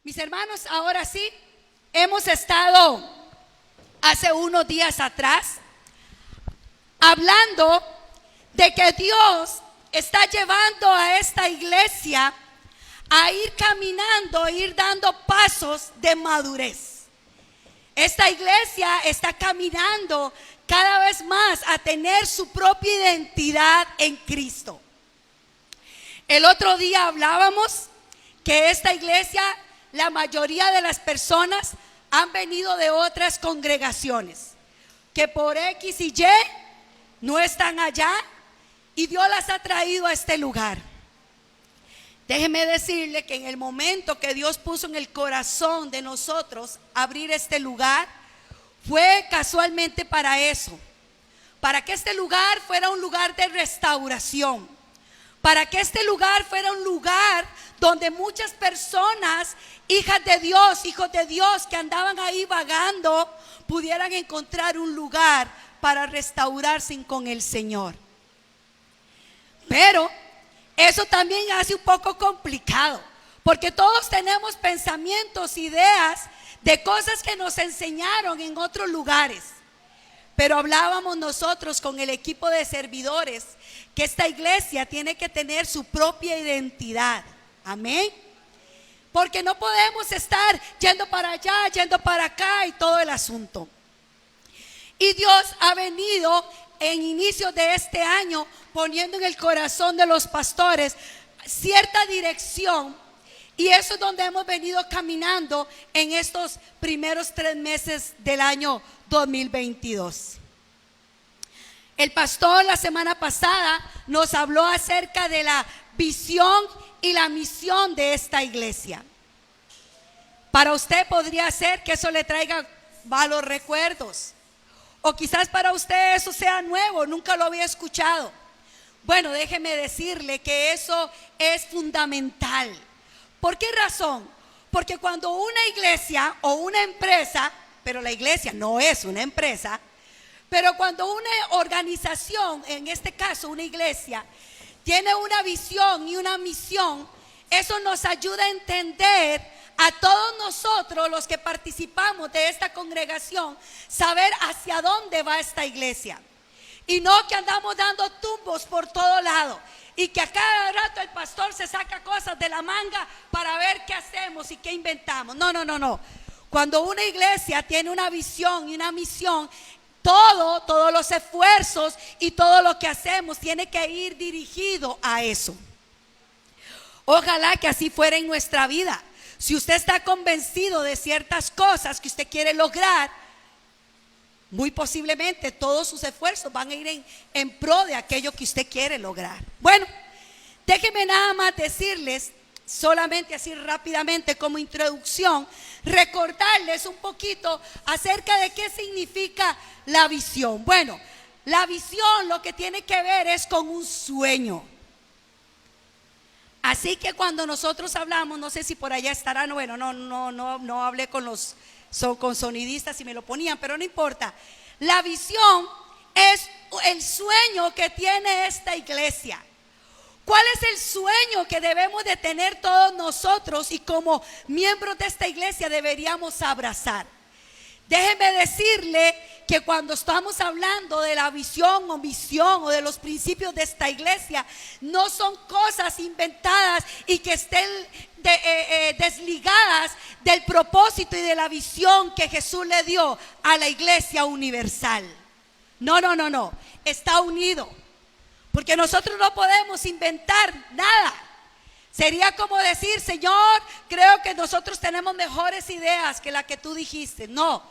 Mis hermanos, ahora sí, hemos estado hace unos días atrás hablando de que Dios está llevando a esta iglesia a ir caminando, a ir dando pasos de madurez. Esta iglesia está caminando cada vez más a tener su propia identidad en Cristo. El otro día hablábamos que esta iglesia, la mayoría de las personas han venido de otras congregaciones, que por X y Y no están allá y Dios las ha traído a este lugar. Déjeme decirle que en el momento que Dios puso en el corazón de nosotros abrir este lugar, fue casualmente para eso, para que este lugar fuera un lugar de restauración, para que este lugar fuera un lugar donde muchas personas, hijas de Dios, hijos de Dios que andaban ahí vagando, pudieran encontrar un lugar para restaurarse con el Señor. Pero eso también hace un poco complicado, porque todos tenemos pensamientos, ideas de cosas que nos enseñaron en otros lugares. Pero hablábamos nosotros con el equipo de servidores que esta iglesia tiene que tener su propia identidad. Amén. Porque no podemos estar yendo para allá, yendo para acá y todo el asunto. Y Dios ha venido en inicios de este año poniendo en el corazón de los pastores cierta dirección, y eso es donde hemos venido caminando en estos primeros 3 meses del año 2022. El pastor la semana pasada nos habló acerca de la visión y la misión de esta iglesia. Para usted podría ser que eso le traiga malos recuerdos, o quizás para usted eso sea nuevo, nunca lo había escuchado. Bueno, déjeme decirle que eso es fundamental. ¿Por qué razón? Porque cuando una iglesia o una empresa, pero la iglesia no es una empresa, pero cuando una organización, en este caso una iglesia, tiene una visión y una misión, eso nos ayuda a entender a todos nosotros los que participamos de esta congregación, saber hacia dónde va esta iglesia. Y no que andamos dando tumbos por todo lado y que a cada rato el pastor se saca cosas de la manga para ver qué hacemos y qué inventamos. No. Cuando una iglesia tiene una visión y una misión, todos los esfuerzos y todo lo que hacemos tiene que ir dirigido a eso. Ojalá que así fuera en nuestra vida. Si usted está convencido de ciertas cosas que usted quiere lograr, muy posiblemente todos sus esfuerzos van a ir en pro de aquello que usted quiere lograr. Bueno, déjenme nada más decirles, solamente así rápidamente como introducción, recordarles un poquito acerca de qué significa la visión. Bueno, la visión lo que tiene que ver es con un sueño. Así que cuando nosotros hablamos, no sé si por allá estarán, bueno, no hablé con con sonidistas y me lo ponían, pero no importa. La visión es el sueño que tiene esta iglesia. ¿Cuál es el sueño que debemos de tener todos nosotros y como miembros de esta iglesia deberíamos abrazar? Déjeme decirle que cuando estamos hablando de la visión o misión o de los principios de esta iglesia, no son cosas inventadas y que estén desligadas del propósito y de la visión que Jesús le dio a la iglesia universal. No, está unido, porque nosotros no podemos inventar nada. Sería como decir, Señor, creo que nosotros tenemos mejores ideas que la que tú dijiste. No,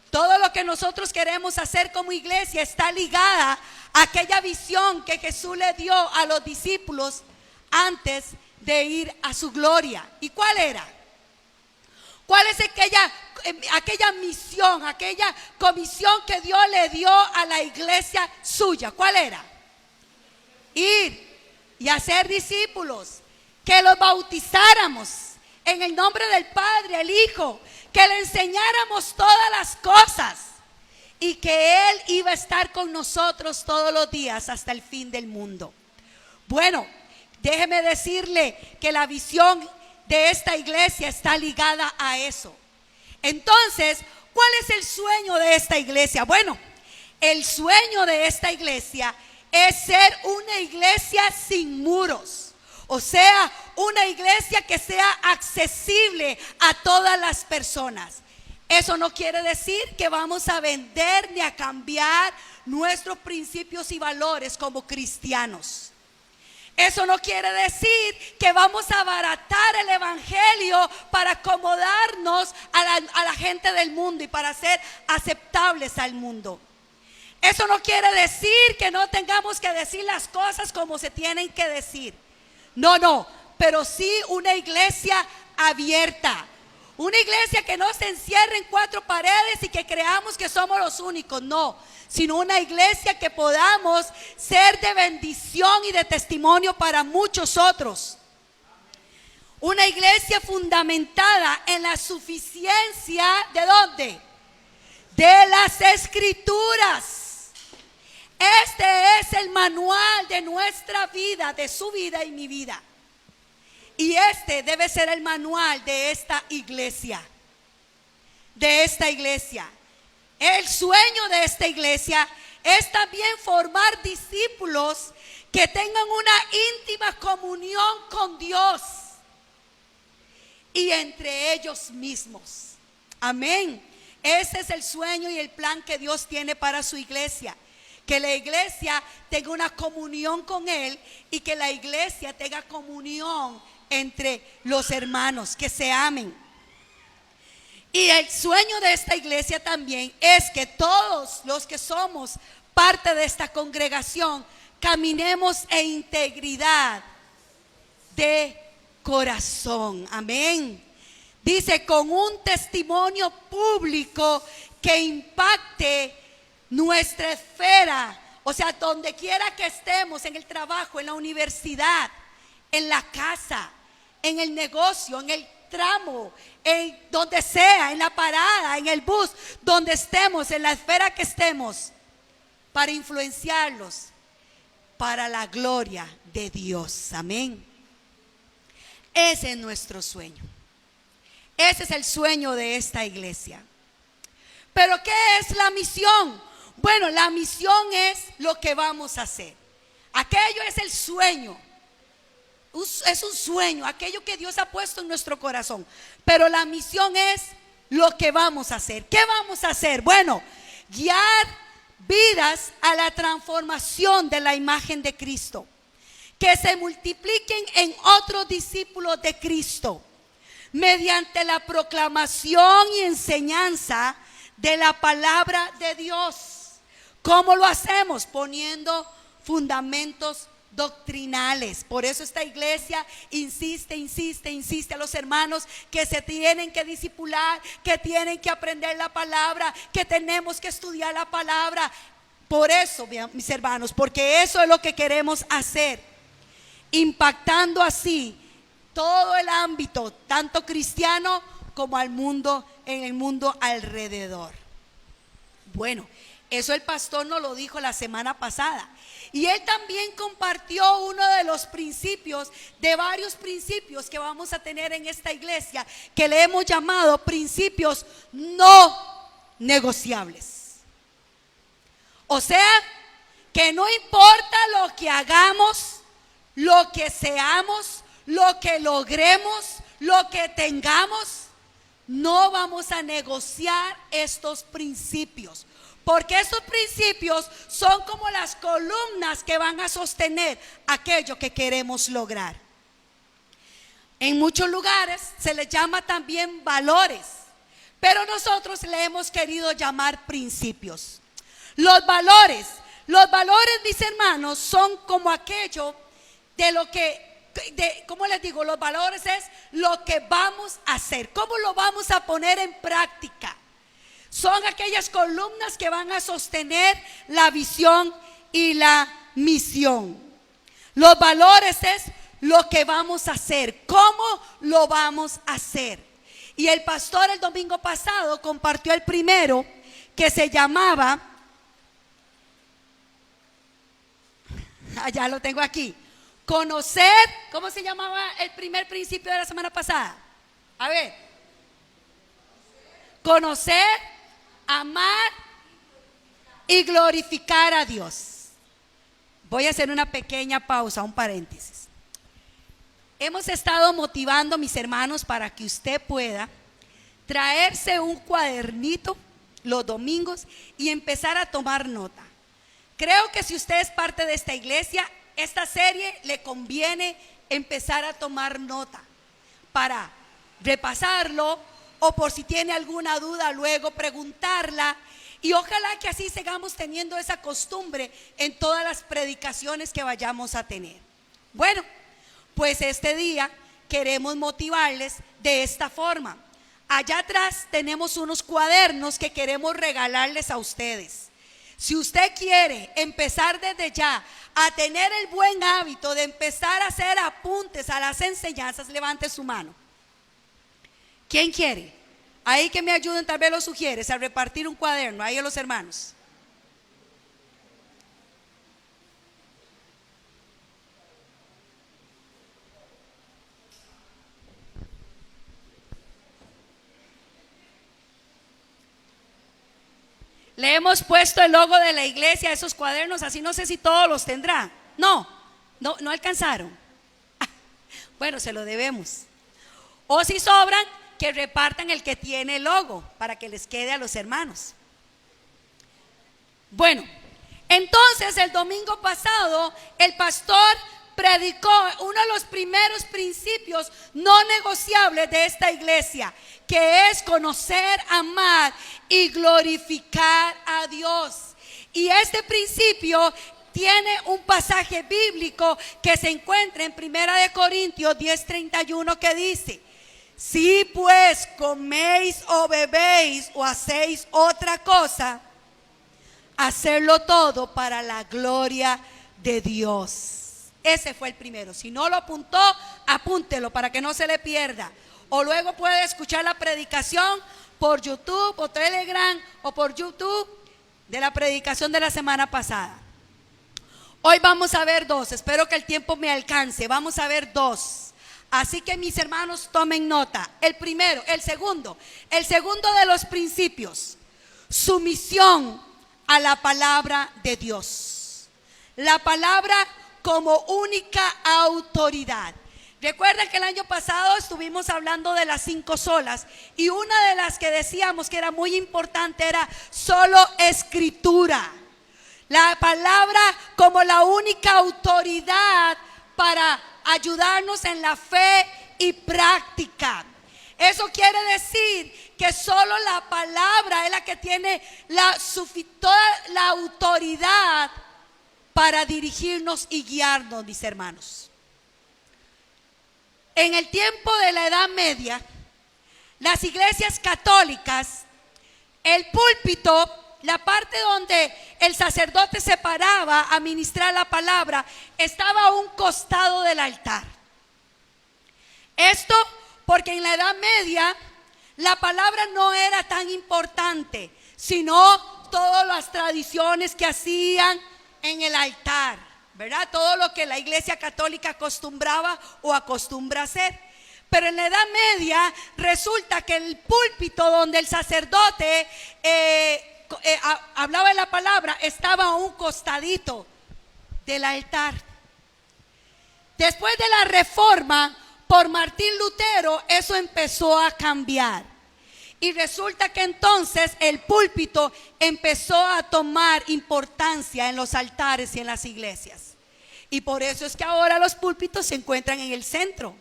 todo lo que nosotros queremos hacer como iglesia está ligada a aquella visión que Jesús le dio a los discípulos antes de ir a su gloria. ¿Y cuál era? ¿Cuál es aquella misión, aquella comisión que Dios le dio a la iglesia suya? ¿Cuál era? Ir y hacer discípulos, que los bautizáramos en el nombre del Padre, el Hijo, que le enseñáramos todas las cosas y que Él iba a estar con nosotros todos los días hasta el fin del mundo. Bueno, déjeme decirle que la visión de esta iglesia está ligada a eso. Entonces, ¿cuál es el sueño de esta iglesia? Bueno, el sueño de esta iglesia es ser una iglesia sin muros. O sea, una iglesia que sea accesible a todas las personas. Eso no quiere decir que vamos a vender ni a cambiar nuestros principios y valores como cristianos. Eso no quiere decir que vamos a abaratar el evangelio para acomodarnos a la gente del mundo y para ser aceptables al mundo. Eso no quiere decir que no tengamos que decir las cosas como se tienen que decir. No, pero sí una iglesia abierta. Una iglesia que no se encierre en cuatro paredes y que creamos que somos los únicos, no, sino una iglesia que podamos ser de bendición y de testimonio para muchos otros. Una iglesia fundamentada en la suficiencia, ¿de dónde? De las Escrituras. Este es el manual de nuestra vida, de su vida y mi vida. Y este debe ser el manual de esta iglesia. De esta iglesia. El sueño de esta iglesia es también formar discípulos que tengan una íntima comunión con Dios y entre ellos mismos. Amén. Ese es el sueño y el plan que Dios tiene para su iglesia. Que la iglesia tenga una comunión con Él y que la iglesia tenga comunión entre los hermanos, que se amen. Y el sueño de esta iglesia también es que todos los que somos parte de esta congregación caminemos en integridad de corazón. Amén. Dice, con un testimonio público que impacte nuestra esfera, o sea, donde quiera que estemos, en el trabajo, en la universidad, en la casa, en el negocio, en el tramo, en donde sea, en la parada, en el bus, donde estemos, en la esfera que estemos, para influenciarlos para la gloria de Dios. Amén. Ese es nuestro sueño. Ese es el sueño de esta iglesia. Pero ¿qué es la misión? Bueno, la misión es lo que vamos a hacer. Aquello es el sueño. Es un sueño, aquello que Dios ha puesto en nuestro corazón. Pero la misión es lo que vamos a hacer. ¿Qué vamos a hacer? Bueno, guiar vidas a la transformación de la imagen de Cristo. Que se multipliquen en otros discípulos de Cristo. Mediante la proclamación y enseñanza de la palabra de Dios. ¿Cómo lo hacemos? Poniendo fundamentos doctrinales. Por eso esta iglesia insiste a los hermanos que se tienen que discipular, que tienen que aprender la palabra, que tenemos que estudiar la palabra. Por eso, mis hermanos, porque eso es lo que queremos hacer, impactando así todo el ámbito, tanto cristiano como al mundo, en el mundo alrededor. Bueno, eso el pastor nos lo dijo la semana pasada. Y él también compartió uno de los principios, de varios principios que vamos a tener en esta iglesia, que le hemos llamado principios no negociables. O sea, que no importa lo que hagamos, lo que seamos, lo que logremos, lo que tengamos, no vamos a negociar estos principios. Porque estos principios son como las columnas que van a sostener aquello que queremos lograr. En muchos lugares se les llama también valores, pero nosotros le hemos querido llamar principios. Los valores, mis hermanos, son como aquello de lo que, ¿cómo les digo? Los valores es lo que vamos a hacer, cómo lo vamos a poner en práctica. Son aquellas columnas que van a sostener la visión y la misión. Los valores es lo que vamos a hacer, cómo lo vamos a hacer. Y el pastor el domingo pasado compartió el primero, que se llamaba, ya lo tengo aquí, Conocer, ¿cómo se llamaba el primer principio de la semana pasada? A ver, conocer, amar y glorificar a Dios. Voy a hacer una pequeña pausa, un paréntesis. Hemos estado motivando, mis hermanos, para que usted pueda traerse un cuadernito los domingos y empezar a tomar nota. Creo que si usted es parte de esta iglesia, esta serie le conviene empezar a tomar nota para repasarlo, o por si tiene alguna duda luego preguntarla, y ojalá que así sigamos teniendo esa costumbre en todas las predicaciones que vayamos a tener. Bueno, pues este día queremos motivarles de esta forma. Allá atrás tenemos unos cuadernos que queremos regalarles a ustedes. Si usted quiere empezar desde ya a tener el buen hábito de empezar a hacer apuntes a las enseñanzas, levante su mano. ¿Quién quiere? Ahí que me ayuden, tal vez lo sugieres, a repartir un cuaderno, ahí a los hermanos. Le hemos puesto el logo de la iglesia a esos cuadernos, así no sé si todos los tendrán. No alcanzaron. Bueno, se lo debemos. O si sobran, que repartan el que tiene el logo para que les quede a los hermanos. Bueno, entonces el domingo pasado el pastor predicó uno de los primeros principios no negociables de esta iglesia, que es conocer, amar y glorificar a Dios. Y este principio tiene un pasaje bíblico que se encuentra en 1 Corintios 10:31, que dice: si pues coméis o bebéis o hacéis otra cosa, hacerlo todo para la gloria de Dios. Ese fue el primero. Si no lo apuntó, apúntelo para que no se le pierda. O luego puede escuchar la predicación por YouTube o Telegram o por YouTube de la predicación de la semana pasada. Hoy vamos a ver dos. Espero que el tiempo me alcance. Vamos a ver dos. Así que mis hermanos, tomen nota. El primero, el segundo de los principios: sumisión a la palabra de Dios. La palabra como única autoridad. Recuerden que el año pasado estuvimos hablando de las 5 solas, y una de las que decíamos que era muy importante era solo escritura. La palabra como la única autoridad para ayudarnos en la fe y práctica. Eso quiere decir que solo la palabra es la que tiene toda la autoridad para dirigirnos y guiarnos, mis hermanos. En el tiempo de la Edad Media, las iglesias católicas, el púlpito, la parte donde el sacerdote se paraba a ministrar la palabra, estaba a un costado del altar. Esto porque en la Edad Media la palabra no era tan importante, sino todas las tradiciones que hacían en el altar, ¿verdad? Todo lo que la iglesia católica acostumbraba o acostumbra a hacer. Pero en la Edad Media resulta que el púlpito donde el sacerdote hablaba de la palabra estaba a un costadito del altar. Después de la reforma por Martín Lutero, eso empezó a cambiar. Y resulta que entonces el púlpito empezó a tomar importancia en los altares y en las iglesias. Y por eso es que ahora los púlpitos se encuentran en el centro.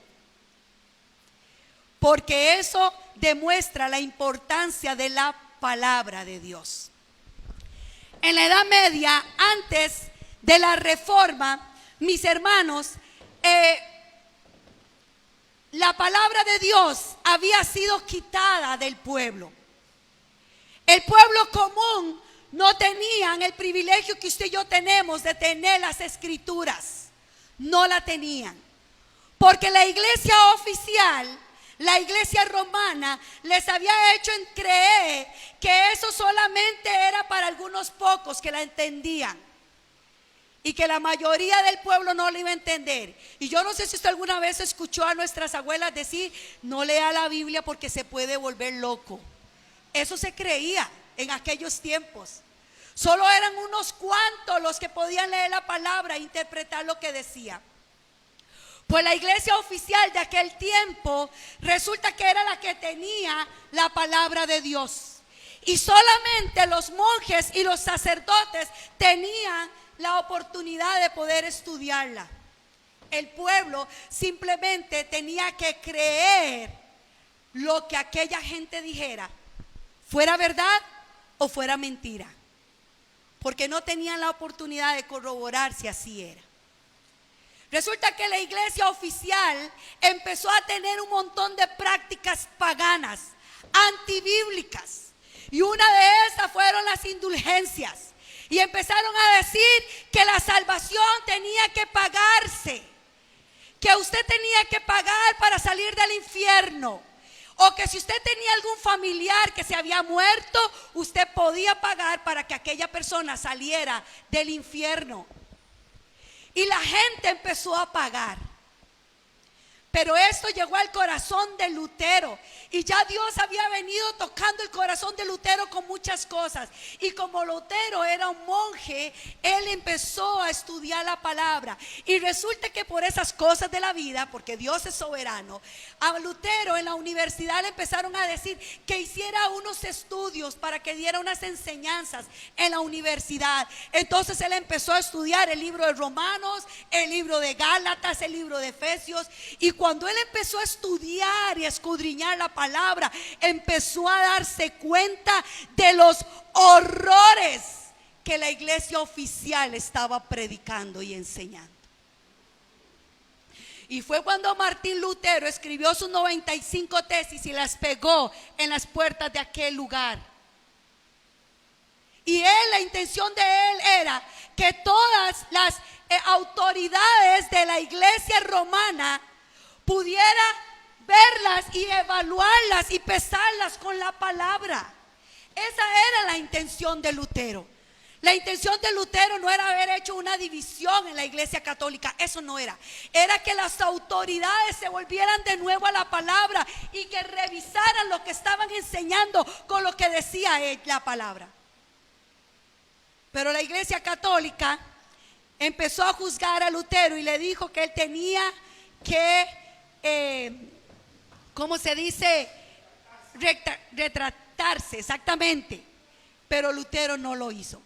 Porque eso demuestra la importancia de la palabra de Dios. En la Edad Media, antes de la reforma, mis hermanos, la palabra de Dios había sido quitada del pueblo. El pueblo común no tenían el privilegio que usted y yo tenemos de tener las escrituras. No la tenían. Porque la iglesia oficial, la iglesia romana, les había hecho creer que eso solamente era para algunos pocos que la entendían. y que la mayoría del pueblo no lo iba a entender. Y yo no sé si usted alguna vez escuchó a nuestras abuelas decir: no lea la Biblia porque se puede volver loco. Eso se creía en aquellos tiempos. Solo eran unos cuantos los que podían leer la palabra e interpretar lo que decía. Pues la iglesia oficial de aquel tiempo resulta que era la que tenía la palabra de Dios. Y solamente los monjes y los sacerdotes tenían la oportunidad de poder estudiarla. El pueblo simplemente tenía que creer lo que aquella gente dijera, fuera verdad o fuera mentira, porque no tenían la oportunidad de corroborar si así era. Resulta que la iglesia oficial empezó a tener un montón de prácticas paganas, antibíblicas, y una de esas fueron las indulgencias. Y empezaron a decir que la salvación tenía que pagarse, que usted tenía que pagar para salir del infierno, o que si usted tenía algún familiar que se había muerto, usted podía pagar para que aquella persona saliera del infierno. Y la gente empezó a pagar. Pero esto llegó al corazón de Lutero, y ya Dios había venido tocando el corazón de Lutero con muchas cosas. Y como Lutero era un monje, él empezó a estudiar la palabra. Y resulta que por esas cosas de la vida, porque Dios es soberano, a Lutero en la universidad le empezaron a decir que hiciera unos estudios para que diera unas enseñanzas en la universidad. Entonces él empezó a estudiar el libro de Romanos, el libro de Gálatas, el libro de Efesios. Y cuando él empezó a estudiar y a escudriñar la palabra, empezó a darse cuenta de los horrores que la iglesia oficial estaba predicando y enseñando. Y fue cuando Martín Lutero escribió sus 95 tesis y las pegó en las puertas de aquel lugar. Y la intención de él era que todas las autoridades de la iglesia romana pudiera verlas y evaluarlas y pesarlas con la palabra. Esa era la intención de Lutero. La intención de Lutero no era haber hecho una división en la iglesia católica, eso no era. Era que las autoridades se volvieran de nuevo a la palabra y que revisaran lo que estaban enseñando con lo que decía la palabra. Pero la iglesia católica empezó a juzgar a Lutero y le dijo que él tenía que ¿cómo se dice? Retratarse, exactamente. Pero Lutero no lo hizo.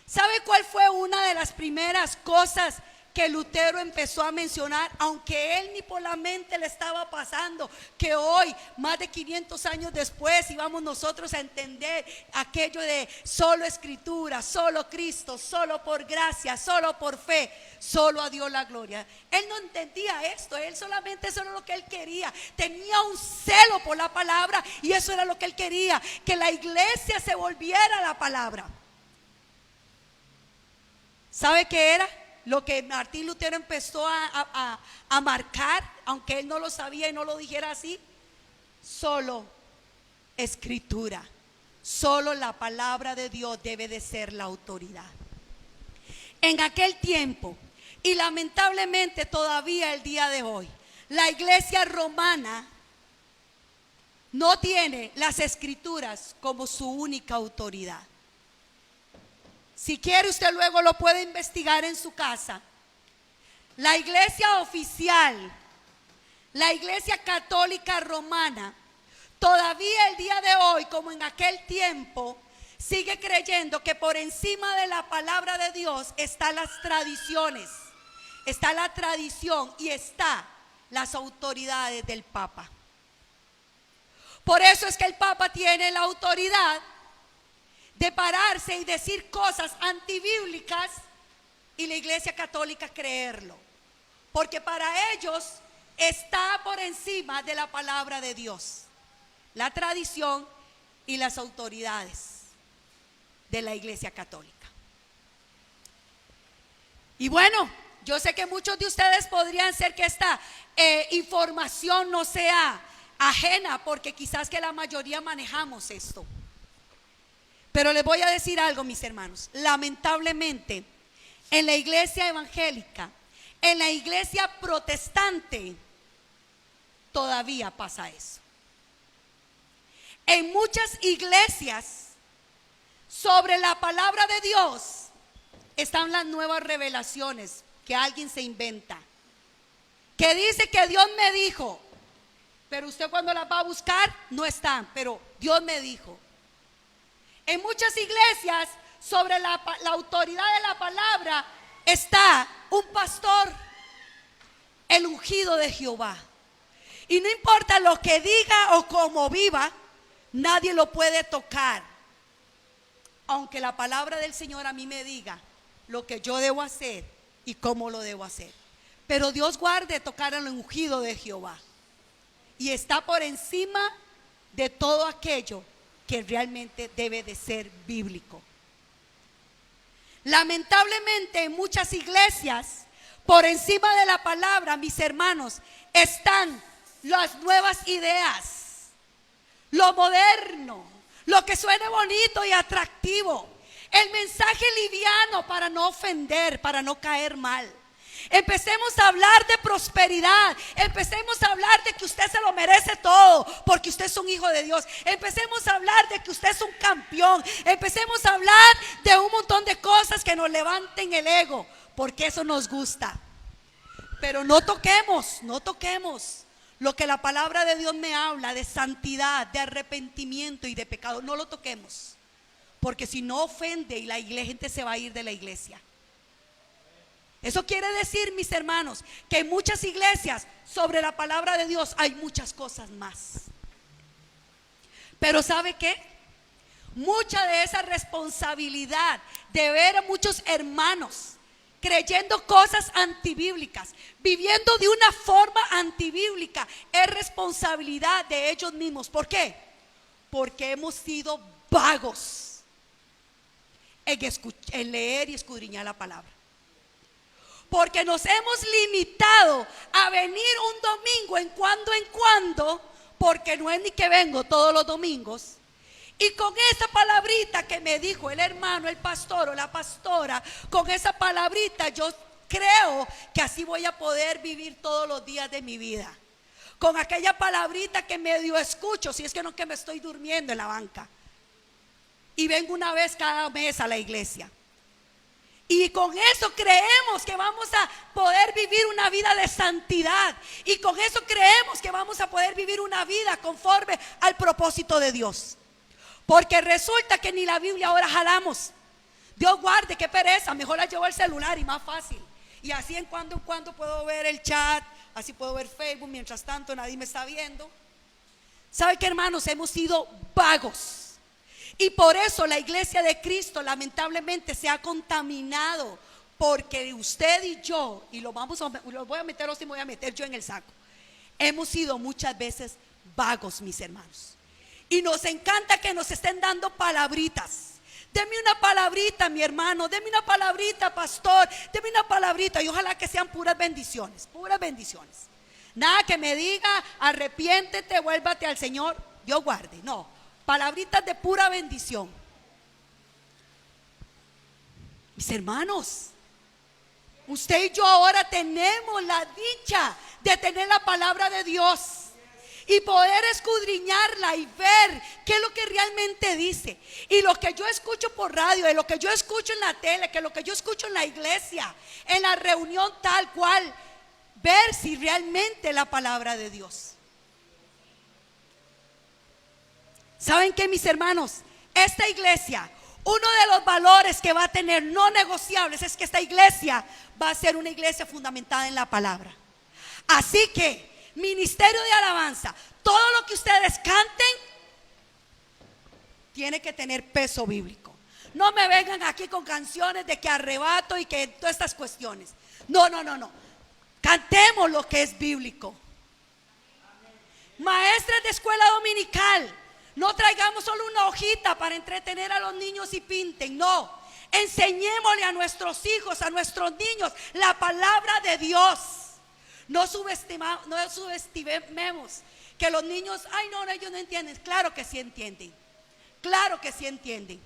¿Sabe cuál fue una de las primeras cosas que Lutero empezó a mencionar? Aunque él ni por la mente le estaba pasando que hoy, más de 500 años después, íbamos nosotros a entender aquello de solo escritura, solo Cristo, solo por gracia, solo por fe, solo a Dios la gloria. Él no entendía esto, él solamente eso era lo que él quería. Tenía un celo por la palabra y eso era lo que él quería, que la iglesia se volviera a la palabra. ¿Sabe qué era? Lo que Martín Lutero empezó a marcar, aunque él no lo sabía y no lo dijera así: solo escritura, solo la palabra de Dios debe de ser la autoridad. En aquel tiempo, y lamentablemente todavía el día de hoy, la iglesia romana no tiene las escrituras como su única autoridad. Si quiere, usted luego lo puede investigar en su casa. La iglesia oficial, la iglesia católica romana, todavía el día de hoy, como en aquel tiempo, sigue creyendo que por encima de la palabra de Dios están las tradiciones, está la tradición y está las autoridades del Papa. Por eso es que el Papa tiene la autoridad de pararse y decir cosas antibíblicas y la iglesia católica creerlo, porque para ellos está por encima de la palabra de Dios, la tradición y las autoridades de la iglesia católica. Y bueno, yo sé que muchos de ustedes podrían ser que esta información no sea ajena, porque quizás que la mayoría manejamos esto. Pero les voy a decir algo, mis hermanos. Lamentablemente, en la iglesia evangélica, en la iglesia protestante, todavía pasa eso. En muchas iglesias, sobre la palabra de Dios, están las nuevas revelaciones que alguien se inventa, que dice que Dios me dijo, pero usted cuando las va a buscar no están, pero Dios me dijo. En muchas iglesias, sobre la autoridad de la palabra, está un pastor, el ungido de Jehová. Y no importa lo que diga o cómo viva, nadie lo puede tocar. Aunque la palabra del Señor a mí me diga lo que yo debo hacer y cómo lo debo hacer. Pero Dios guarde tocar al ungido de Jehová. Y está por encima de todo aquello que realmente debe de ser bíblico. Lamentablemente en muchas iglesias, por encima de la palabra, mis hermanos, están las nuevas ideas, lo moderno, lo que suene bonito y atractivo, el mensaje liviano para no ofender, para no caer mal. Empecemos a hablar de prosperidad. Empecemos a hablar de que usted se lo merece todo, porque usted es un hijo de Dios. Empecemos a hablar de que usted es un campeón. Empecemos a hablar de un montón de cosas que nos levanten el ego, porque eso nos gusta. Pero no toquemos lo que la palabra de Dios me habla de santidad, de arrepentimiento y de pecado. No lo toquemos, porque si no ofende y la gente se va a ir de la iglesia. Eso quiere decir, mis hermanos, que en muchas iglesias sobre la palabra de Dios hay muchas cosas más. Pero ¿sabe qué? Mucha de esa responsabilidad de ver a muchos hermanos creyendo cosas antibíblicas, viviendo de una forma antibíblica, es responsabilidad de ellos mismos. ¿Por qué? Porque hemos sido vagos en leer y escudriñar la palabra. Porque nos hemos limitado a venir un domingo en cuando, porque no es ni que vengo todos los domingos. Y con esa palabrita que me dijo el hermano, el pastor o la pastora, con esa palabrita yo creo que así voy a poder vivir todos los días de mi vida. Con aquella palabrita que medio escucho, si es que no, que me estoy durmiendo en la banca. Y vengo una vez cada mes a la iglesia. Y con eso creemos que vamos a poder vivir una vida de santidad. Y con eso creemos que vamos a poder vivir una vida conforme al propósito de Dios. Porque resulta que ni la Biblia ahora jalamos. Dios guarde, qué pereza, mejor la llevo al celular y más fácil. Y así en cuando puedo ver el chat, así puedo ver Facebook, mientras tanto nadie me está viendo. ¿Sabe qué, hermanos? Hemos sido vagos. Y por eso la iglesia de Cristo lamentablemente se ha contaminado, porque usted y yo, y lo voy a meter, o si me voy a meter yo en el saco, hemos sido muchas veces vagos, mis hermanos. Y nos encanta que nos estén dando palabritas. Deme una palabrita, mi hermano, deme una palabrita, pastor, deme una palabrita, y ojalá que sean puras bendiciones, puras bendiciones. Nada que me diga, arrepiéntete, vuélvate al Señor, Dios guarde, no. Palabritas de pura bendición. Mis hermanos, usted y yo ahora tenemos la dicha de tener la palabra de Dios y poder escudriñarla y ver qué es lo que realmente dice. Y lo que yo escucho por radio, y lo que yo escucho en la tele, que lo que yo escucho en la iglesia, en la reunión tal cual, ver si realmente la palabra de Dios. ¿Saben qué, mis hermanos? Esta iglesia, uno de los valores que va a tener no negociables es que esta iglesia va a ser una iglesia fundamentada en la palabra. Así que, ministerio de alabanza, todo lo que ustedes canten tiene que tener peso bíblico. No me vengan aquí con canciones de que arrebato y que todas estas cuestiones. No. Cantemos lo que es bíblico. Maestras de escuela dominical, no traigamos solo una hojita para entretener a los niños y pinten, no. Enseñémosle a nuestros hijos, a nuestros niños, la palabra de Dios. No subestimemos que los niños, no, ellos no entienden. Claro que sí entienden. Claro que sí entienden.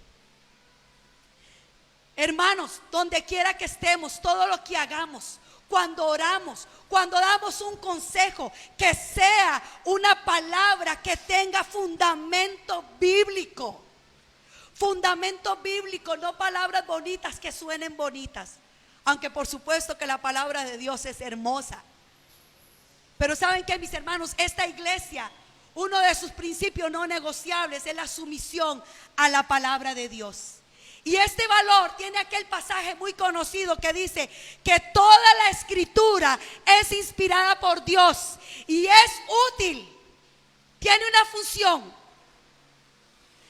Hermanos, donde quiera que estemos, todo lo que hagamos, cuando oramos, cuando damos un consejo, que sea una palabra que tenga fundamento bíblico. Fundamento bíblico, no palabras bonitas que suenen bonitas. Aunque por supuesto que la palabra de Dios es hermosa. Pero ¿saben qué, mis hermanos? Esta iglesia, uno de sus principios no negociables es la sumisión a la palabra de Dios. Y este valor tiene aquel pasaje muy conocido que dice que toda la escritura es inspirada por Dios y es útil, tiene una función.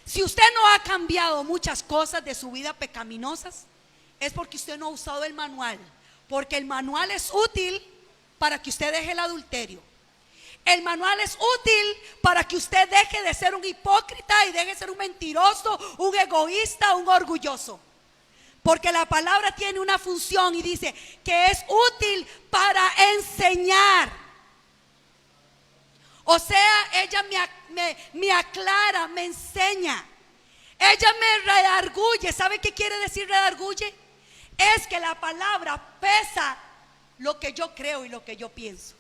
Si usted no ha cambiado muchas cosas de su vida pecaminosas, es porque usted no ha usado el manual. Porque el manual es útil para que usted deje el adulterio. El manual es útil para que usted deje de ser un hipócrita y deje de ser un mentiroso, un egoísta, un orgulloso. Porque la palabra tiene una función y dice que es útil para enseñar. O sea, ella me aclara, me enseña. Ella me redarguye. ¿Sabe qué quiere decir redarguye? Es que la palabra pesa lo que yo creo y lo que yo pienso.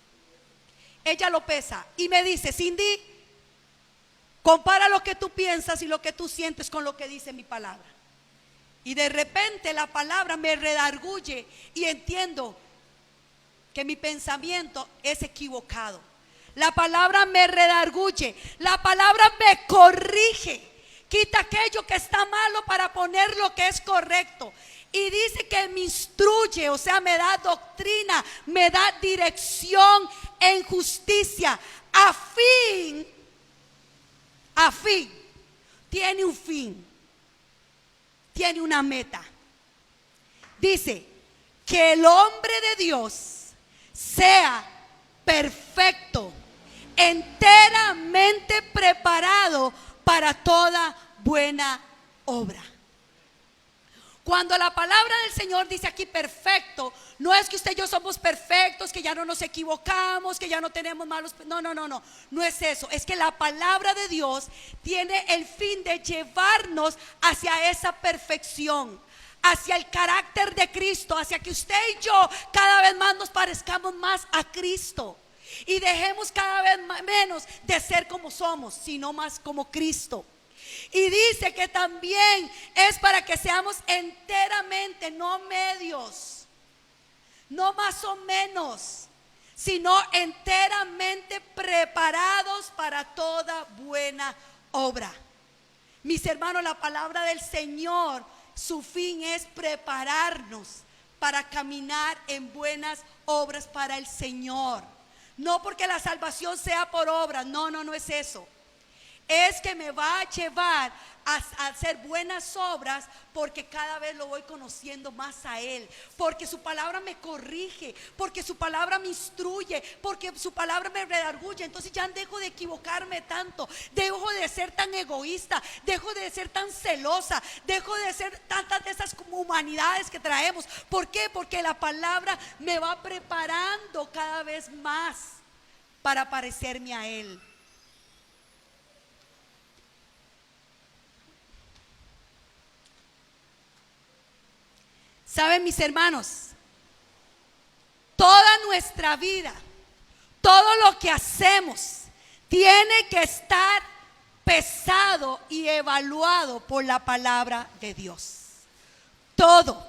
Ella lo pesa y me dice: Cindy, compara lo que tú piensas y lo que tú sientes con lo que dice mi palabra. Y de repente la palabra me redarguye y entiendo que mi pensamiento es equivocado. La palabra me redarguye, la palabra me corrige, quita aquello que está malo para poner lo que es correcto. Y dice que me instruye, o sea, me da doctrina, me da dirección en justicia, a fin, tiene un fin, tiene una meta. Dice que el hombre de Dios sea perfecto, enteramente preparado para toda buena obra. Cuando la palabra del Señor dice aquí perfecto, no es que usted y yo somos perfectos, que ya no nos equivocamos, que ya no tenemos malos. No es eso. Es que la palabra de Dios tiene el fin de llevarnos hacia esa perfección, hacia el carácter de Cristo, hacia que usted y yo cada vez más nos parezcamos más a Cristo y dejemos cada vez menos de ser como somos, sino más como Cristo. Y dice que también es para que seamos enteramente, no medios, no más o menos, sino enteramente preparados para toda buena obra. Mis hermanos, la palabra del Señor, su fin es prepararnos para caminar en buenas obras para el Señor. No porque la salvación sea por obras, no es eso. Es que me va a llevar a hacer buenas obras, porque cada vez lo voy conociendo más a Él, porque su palabra me corrige, porque su palabra me instruye, porque su palabra me redarguye. Entonces ya dejo de equivocarme tanto, dejo de ser tan egoísta, dejo de ser tan celosa, dejo de ser tantas de esas como humanidades que traemos. ¿Por qué? Porque la palabra me va preparando cada vez más para parecerme a Él. ¿Saben, mis hermanos? Toda nuestra vida, todo lo que hacemos, tiene que estar pesado y evaluado por la palabra de Dios. Todo.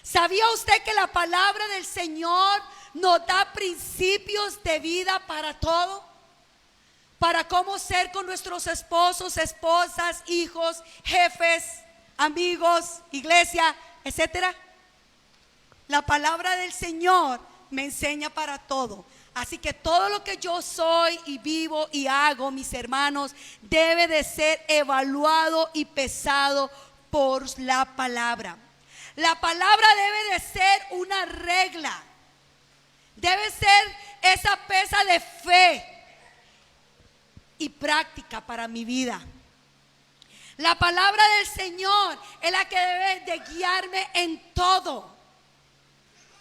¿Sabía usted que la palabra del Señor nos da principios de vida para todo? Para cómo ser con nuestros esposos, esposas, hijos, jefes, amigos, iglesia, etcétera. La palabra del Señor me enseña para todo. Así que todo lo que yo soy y vivo y hago, mis hermanos, debe de ser evaluado y pesado por la palabra. La palabra debe de ser una regla. Debe ser esa pesa de fe y práctica para mi vida. La palabra del Señor es la que debe de guiarme en todo.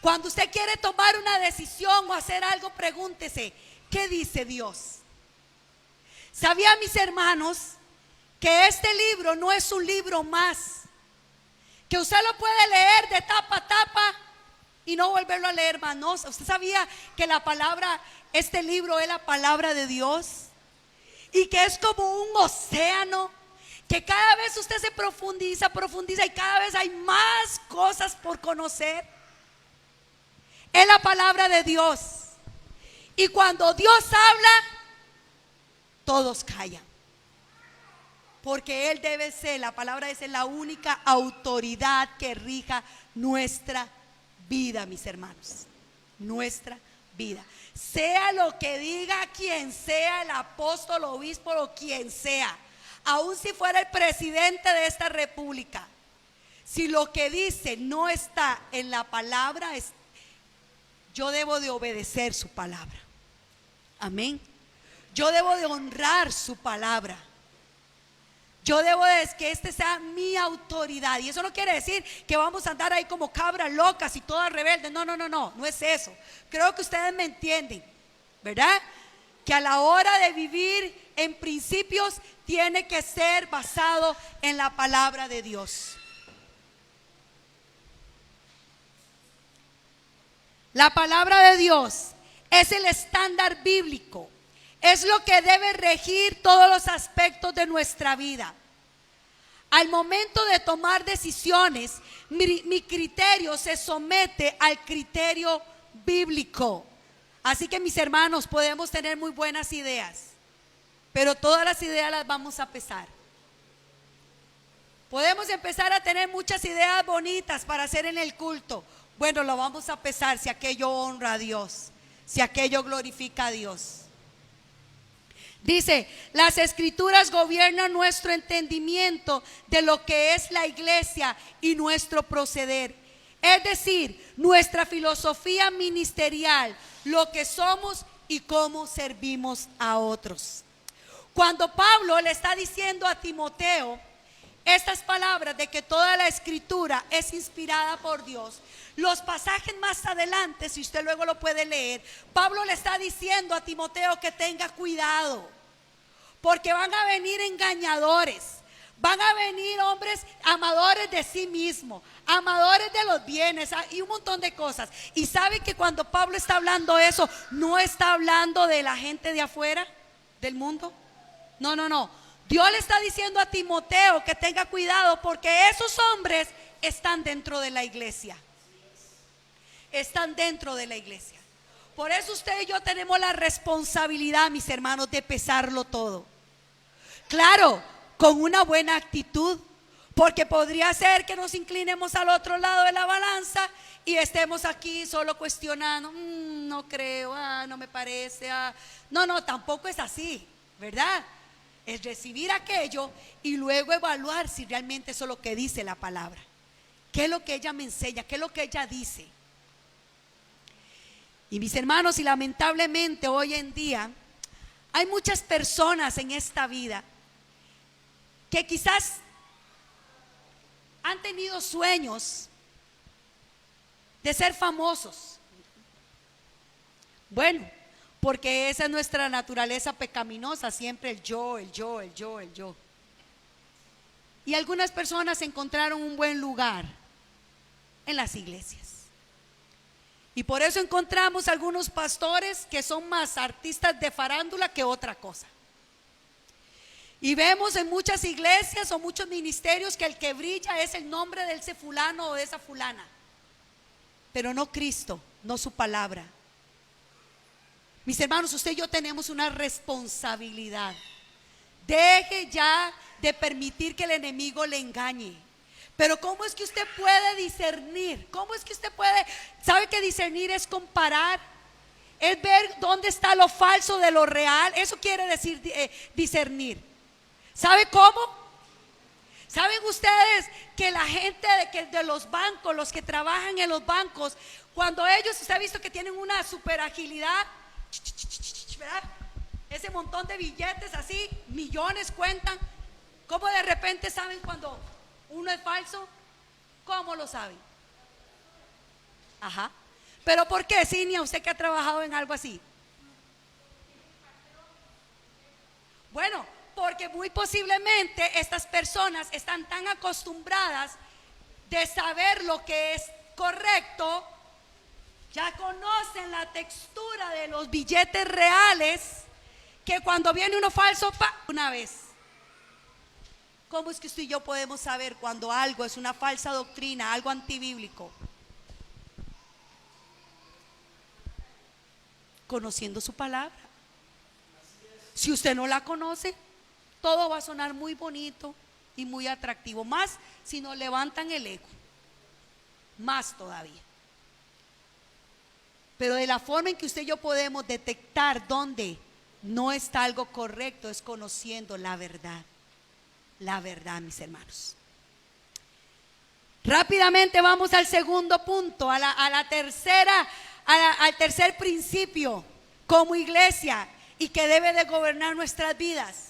Cuando usted quiere tomar una decisión o hacer algo, pregúntese: ¿qué dice Dios? ¿Sabían, mis hermanos, que este libro no es un libro más? que usted lo puede leer de tapa a tapa y no volverlo a leer más. No, usted sabía que la palabra, este libro es la palabra de Dios y que es como un océano, que cada vez usted se profundiza y cada vez hay más cosas por conocer. Es la palabra de Dios. Y cuando Dios habla, todos callan. Porque Él debe ser, la palabra es la única autoridad que rija nuestra vida, mis hermanos. Nuestra vida. Sea lo que diga quien sea, el apóstol, obispo o quien sea. Aun si fuera el presidente de esta república. Si lo que dice no está en la palabra, yo debo de obedecer su palabra. Amén. Yo debo de honrar su palabra. Yo debo de que este sea mi autoridad. Y eso no quiere decir que vamos a andar ahí como cabras locas y todas rebeldes. No es eso. Creo que ustedes me entienden, ¿verdad? Que a la hora de vivir en principios tiene que ser basado en la palabra de Dios. La palabra de Dios es el estándar bíblico. Es lo que debe regir todos los aspectos de nuestra vida. Al momento de tomar decisiones, mi criterio se somete al criterio bíblico. Así que, mis hermanos, podemos tener muy buenas ideas, pero todas las ideas las vamos a pesar. Podemos empezar a tener muchas ideas bonitas para hacer en el culto. Bueno, lo vamos a pesar si aquello honra a Dios, si aquello glorifica a Dios. Dice, las escrituras gobiernan nuestro entendimiento de lo que es la iglesia y nuestro proceder. Es decir, nuestra filosofía ministerial, lo que somos y cómo servimos a otros. Cuando Pablo le está diciendo a Timoteo estas palabras de que toda la escritura es inspirada por Dios, los pasajes más adelante, si usted luego lo puede leer, Pablo le está diciendo a Timoteo que tenga cuidado, porque van a venir engañadores, van a venir hombres amadores de sí mismos, amadores de los bienes y un montón de cosas. Y sabe que cuando Pablo está hablando eso, no está hablando de la gente de afuera, del mundo. No. Dios le está diciendo a Timoteo que tenga cuidado, porque esos hombres están dentro de la iglesia. Están dentro de la iglesia. Por eso usted y yo tenemos la responsabilidad, mis hermanos, de pesarlo todo. Claro, con una buena actitud, porque podría ser que nos inclinemos al otro lado de la balanza y estemos aquí solo cuestionando, no creo, no me parece, No, tampoco es así, ¿verdad? Es recibir aquello y luego evaluar si realmente eso es lo que dice la palabra. ¿Qué es lo que ella me enseña? ¿Qué es lo que ella dice? Y mis hermanos, y lamentablemente hoy en día hay muchas personas en esta vida que quizás han tenido sueños de ser famosos. Bueno, porque esa es nuestra naturaleza pecaminosa, siempre el yo. Y algunas personas encontraron un buen lugar en las iglesias. Y por eso encontramos algunos pastores que son más artistas de farándula que otra cosa. Y vemos en muchas iglesias o muchos ministerios que el que brilla es el nombre de ese fulano o de esa fulana, pero no Cristo, no su palabra. Mis hermanos, usted y yo tenemos una responsabilidad. Deje ya de permitir que el enemigo le engañe. Pero ¿cómo es que usted puede discernir? ¿Cómo es que usted puede? ¿Sabe que discernir es comparar? Es ver dónde está lo falso de lo real. Eso quiere decir discernir. ¿Sabe cómo? ¿Saben ustedes que la gente de los bancos, los que trabajan en los bancos, cuando ellos, usted ha visto que tienen una super agilidad, ¿verdad? Ese montón de billetes así, millones cuentan. ¿Cómo de repente saben cuando uno es falso? ¿Cómo lo saben? Ajá. ¿Pero por qué, Cinia, usted que ha trabajado en algo así? Bueno, porque muy posiblemente estas personas están tan acostumbradas de saber lo que es correcto, ya conocen la textura de los billetes reales, que cuando viene uno falso, una vez. ¿Cómo es que usted y yo podemos saber cuando algo es una falsa doctrina, algo antibíblico? Conociendo su palabra. Si usted no la conoce, todo va a sonar muy bonito y muy atractivo, más si nos levantan el ego, más todavía. Pero de la forma en que usted y yo podemos detectar dónde no está algo correcto es conociendo la verdad. La verdad, mis hermanos. Rápidamente vamos al segundo punto, al tercer principio como iglesia y que debe de gobernar nuestras vidas: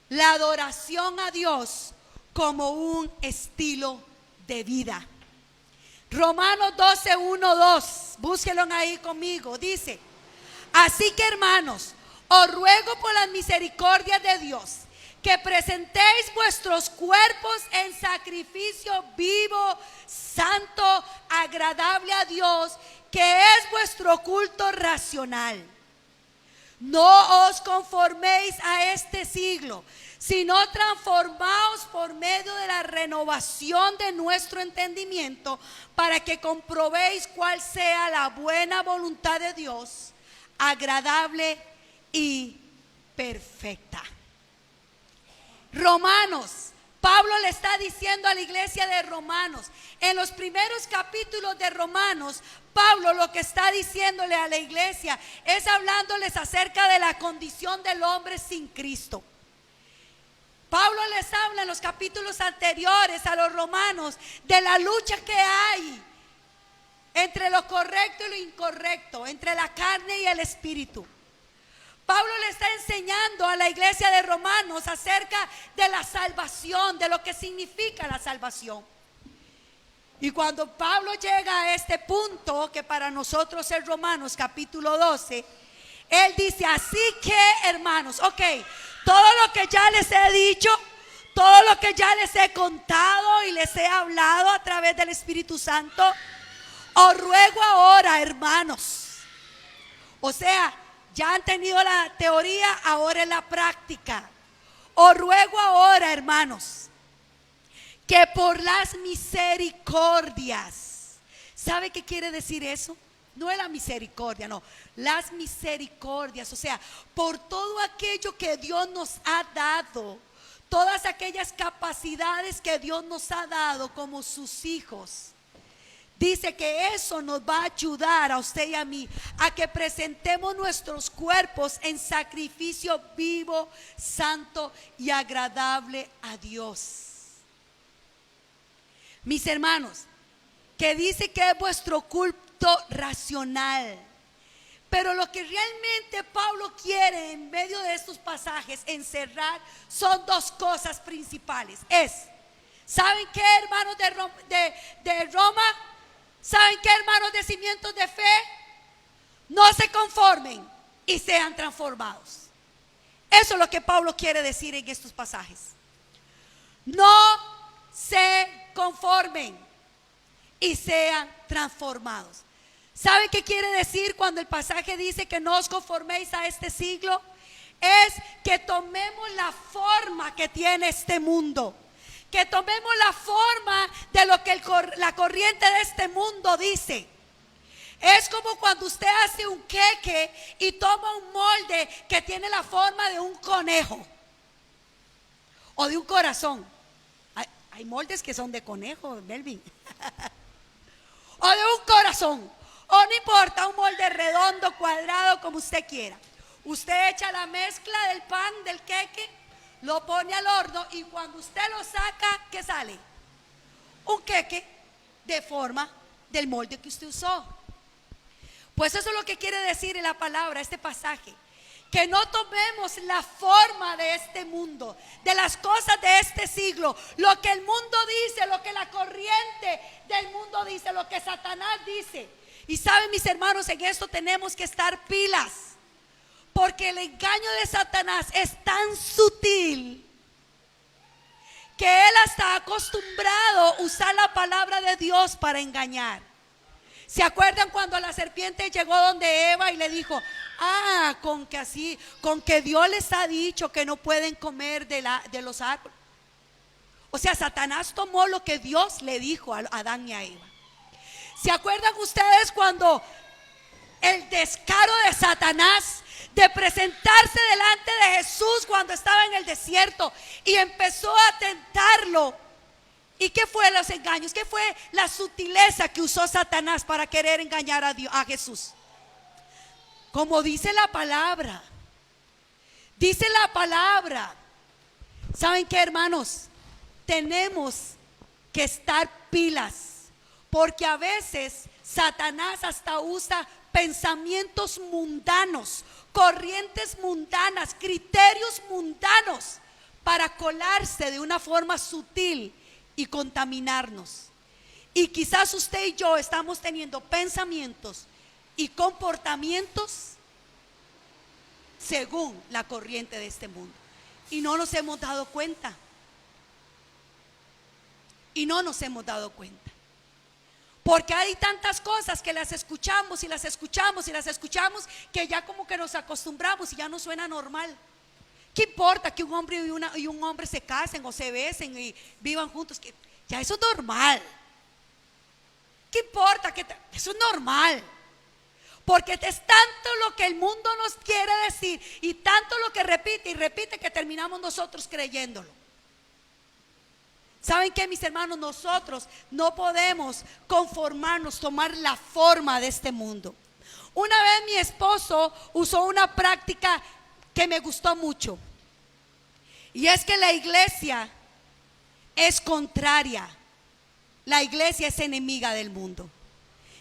la adoración a Dios como un estilo de vida. Romanos 12, 1, 2, búsquenlo ahí conmigo, dice: así que, hermanos, os ruego por las misericordias de Dios que presentéis vuestros cuerpos en sacrificio vivo, santo, agradable a Dios, que es vuestro culto racional. No os conforméis a este siglo, sino transformaos por medio de la renovación de nuestro entendimiento, para que comprobéis cuál sea la buena voluntad de Dios, agradable y perfecta. Romanos, Pablo le está diciendo a la iglesia de Romanos, en los primeros capítulos de Romanos, Pablo lo que está diciéndole a la iglesia es hablándoles acerca de la condición del hombre sin Cristo. Pablo les habla en los capítulos anteriores a los romanos de la lucha que hay entre lo correcto y lo incorrecto, entre la carne y el espíritu. Pablo le está enseñando a la iglesia de Romanos acerca de la salvación, de lo que significa la salvación. Y cuando Pablo llega a este punto, que para nosotros es Romanos capítulo 12, él dice: así que, hermanos, todo lo que ya les he dicho, todo lo que ya les he contado y les he hablado a través del Espíritu Santo, os ruego ahora, hermanos. O sea, ya han tenido la teoría, ahora en la práctica. Os ruego ahora, hermanos, que por las misericordias. ¿Sabe qué quiere decir eso? No es la misericordia, no, las misericordias. O sea, por todo aquello que Dios nos ha dado, todas aquellas capacidades que Dios nos ha dado como sus hijos. Dice que eso nos va a ayudar a usted y a mí a que presentemos nuestros cuerpos en sacrificio vivo, santo y agradable a Dios. Mis hermanos, que dice que es vuestro culto racional. Pero lo que realmente Pablo quiere en medio de estos pasajes encerrar son dos cosas principales. ¿Saben qué, hermanos de Roma? ¿Saben qué, hermanos de Cimientos de Fe? No se conformen y sean transformados. Eso es lo que Pablo quiere decir en estos pasajes. No se conformen y sean transformados. ¿Sabe qué quiere decir cuando el pasaje dice que no os conforméis a este siglo? Es que tomemos la forma que tiene este mundo, que tomemos la forma de lo que la corriente de este mundo dice. Es como cuando usted hace un queque y toma un molde que tiene la forma de un conejo o de un corazón. Hay moldes que son de conejo, Melvin. O de un corazón, o no importa, un molde redondo, cuadrado, como usted quiera. Usted echa la mezcla del pan, del queque, lo pone al horno y cuando usted lo saca, ¿qué sale? Un queque de forma del molde que usted usó. Pues eso es lo que quiere decir en la palabra, este pasaje. Que no tomemos la forma de este mundo, de las cosas de este siglo, lo que el mundo dice, lo que la corriente del mundo dice, lo que Satanás dice. Y saben, mis hermanos, en esto tenemos que estar pilas, porque el engaño de Satanás es tan sutil que él hasta acostumbrado a usar la palabra de Dios para engañar. ¿Se acuerdan cuando la serpiente llegó donde Eva y le dijo: con que Dios les ha dicho que no pueden comer de los árboles? O sea, Satanás tomó lo que Dios le dijo a Adán y a Eva. ¿Se acuerdan ustedes cuando el descaro de Satanás de presentarse delante de Jesús cuando estaba en el desierto y empezó a tentarlo? ¿Y qué fue los engaños? ¿Qué fue la sutileza que usó Satanás para querer engañar a Jesús? Como dice la palabra. Dice la palabra. ¿Saben qué, hermanos? Tenemos que estar pilas, porque a veces Satanás hasta usa pensamientos mundanos, corrientes mundanas, criterios mundanos para colarse de una forma sutil y contaminarnos. Y quizás usted y yo estamos teniendo pensamientos y comportamientos según la corriente de este mundo y no nos hemos dado cuenta. Y no nos hemos dado cuenta, porque hay tantas cosas que las escuchamos y las escuchamos y las escuchamos, que ya como que nos acostumbramos y ya no suena normal. ¿Qué importa que un hombre y un hombre se casen o se besen y vivan juntos? Que ya eso es normal. ¿Qué importa? Eso es normal. Porque es tanto lo que el mundo nos quiere decir y tanto lo que repite y repite, que terminamos nosotros creyéndolo. ¿Saben qué, mis hermanos? Nosotros no podemos conformarnos, tomar la forma de este mundo. Una vez mi esposo usó una práctica que me gustó mucho, y es que la iglesia es contraria. La iglesia es enemiga del mundo.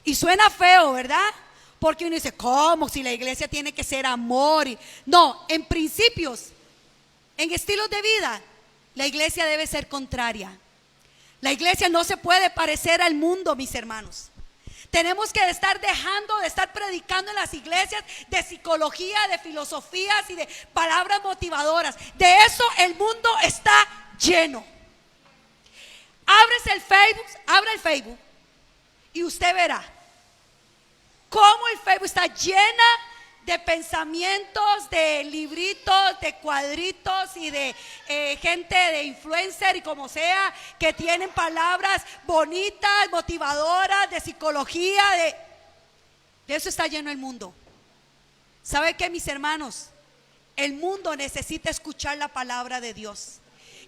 Y suena feo, ¿verdad? Porque uno dice: ¿cómo? Si la iglesia tiene que ser amor. No, en principios, en estilos de vida, la iglesia debe ser contraria. La iglesia no se puede parecer al mundo, mis hermanos. Tenemos que estar dejando de estar predicando en las iglesias de psicología, de filosofías y de palabras motivadoras. De eso el mundo está lleno. Abra el Facebook y usted verá cómo el Facebook está llena de pensamientos, de libritos, de cuadritos y de gente de influencer y como sea, que tienen palabras bonitas, motivadoras, de psicología, de eso está lleno el mundo. ¿Sabe qué, mis hermanos? El mundo necesita escuchar la palabra de Dios.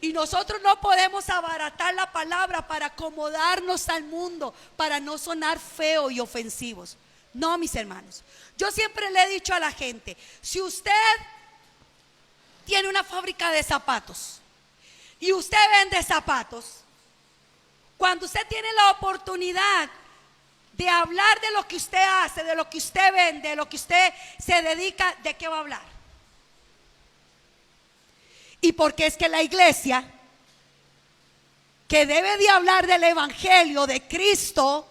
Y nosotros no podemos abaratar la palabra para acomodarnos al mundo, para no sonar feo y ofensivos. No, mis hermanos. Yo siempre le he dicho a la gente: si usted tiene una fábrica de zapatos y usted vende zapatos, cuando usted tiene la oportunidad de hablar de lo que usted hace, de lo que usted vende, de lo que usted se dedica, ¿de qué va a hablar? Y porque es que la iglesia, que debe de hablar del evangelio de Cristo,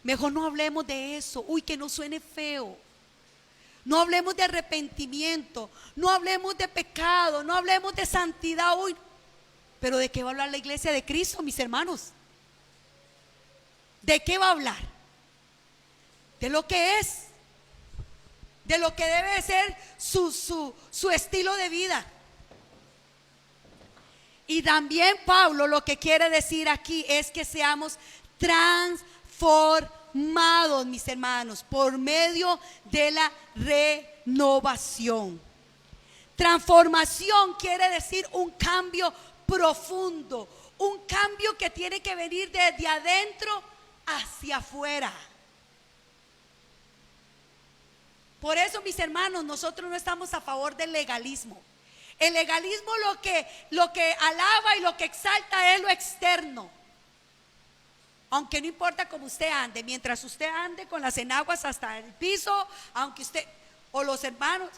mejor no hablemos de eso. Uy, que no suene feo. No hablemos de arrepentimiento, no hablemos de pecado, no hablemos de santidad. Uy, pero ¿de qué va a hablar la iglesia de Cristo, mis hermanos? ¿De qué va a hablar? De lo que es, de lo que debe ser su estilo de vida. Y también Pablo lo que quiere decir aquí es que seamos transformados, mis hermanos, por medio de la renovación. Transformación quiere decir un cambio profundo, un cambio que tiene que venir desde adentro hacia afuera. Por eso, mis hermanos, nosotros no estamos a favor del legalismo. El legalismo lo que alaba y lo que exalta es lo externo. Aunque no importa cómo usted ande, mientras usted ande con las enaguas hasta el piso, aunque usted o los hermanos,